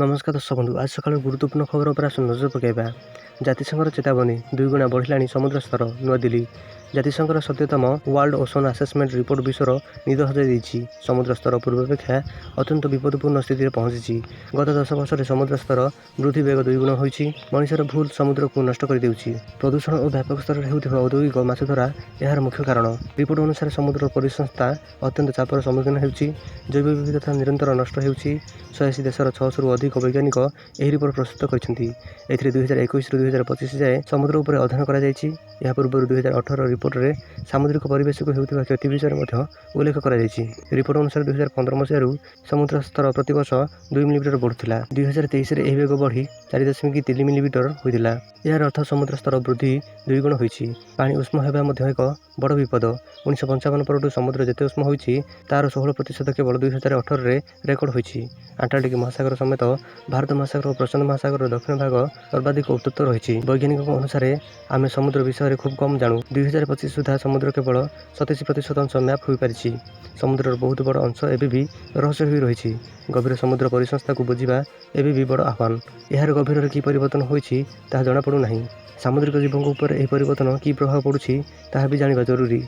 नमस्कार दर्शक बंधु आज सकाल गुरुत्वपूर्ण खबर पर नजर पकड़ा। जातिसंघर चेतावनी 2 गुणा बढ़िला समुद्र स्तर। नूआदिल्ली जातिसंघर 70तम वर्ल्ड ओशन असेसमेंट रिपोर्ट विश्वर निद हजाई समुद्र स्तर पूर्वापेक्षा अत्यंत विपदपूर्ण स्थिति में पहुंची। गत 10 वर्ष में समुद्र स्तर वृद्धि बेग 2 गुण होइछि। मनुष्यर भूल समुद्र को नष्ट कर देउछि। प्रदूषण और व्यापक स्तर में होउथिबा औद्योगिक माछ धरा यार मुख्य कारण। रिपोर्ट अनुसार समुद्र परिसंस्था अत्यंत चापर सम्मुखीन होउछि। जैव विविधता निरंतर नष्ट होउछि। 180 देशर 600 रु अधिक वैज्ञानिक यह रिपोर्ट प्रस्तुत करछन्ति। एथिरे 2021 रु 2025 जाए समुद्र उपर अध्ययन करा जायछि। या पूर्व 2018 रिपोर्ट रे सामुद्रिक परिवेश को हेउथिबा क्षति विषय में उल्लेख करा जायछि। रिपोर्ट अनुसार 2015 मसीह समुद्र स्तर प्रति वर्ष 2 मिलीमीटर बढ़ुथिला। 2023 रे एही बेग बढ़ी 4.3 मिलीमीटर होइतिला। यार अर्थ समुद्र स्तर वृद्धि 2 गुण होइछि। पानी उष्म हेबा मध्ये एक बड़ विपद। 1955 परठू समुद्र जेते उष्म होइछि तार 16% केवल 2018 रे रेकर्ड होइछि। आंटार्कटिक महासागर समेत भारत महासागर और प्रशांत महासागर दक्षिण भाग सर्वाधिक उत्तप्त रही। वैज्ञानिकों अनुसार आम समुद्र विषय में खूब कम जानू। 2025 सुधा समुद्र केवल 37% अंश मैप हो पारि। समुद्र बहुत बड़ अंश एवं भी रहस्य हो रही। गभीर समुद्र परिसंस्था को बुझा एवं भी बड़ आह्वान। यार गभीर कि परिवर्तन होइछि ताहा जଣା पड़ू नाही। सामुद्रिक जीवन ऊपर यह परिवर्तन कि प्रभाव पड़ुछि ताहा भी जानिबा जरूरी।